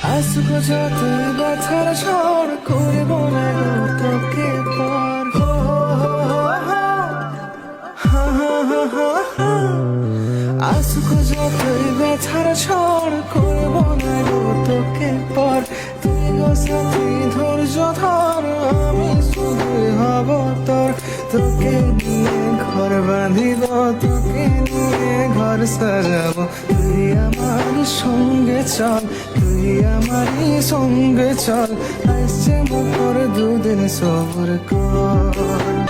আসুক যতই ব্যথার ঝড় করব না গো তোকে পর আসুক যতই ব্যথার ঝড় করব না গো তোকে পর তুই গো সাথী ধৈর্য ধর আমি শুধুই হব তোর তোকে নিয়ে ঘর বাঁধিব তোকে নিয়ে ঘর সাজাবো তুই আমার সঙ্গে চল তুই আমারই সঙ্গে চল আসছে মোর দুদিন সবর কর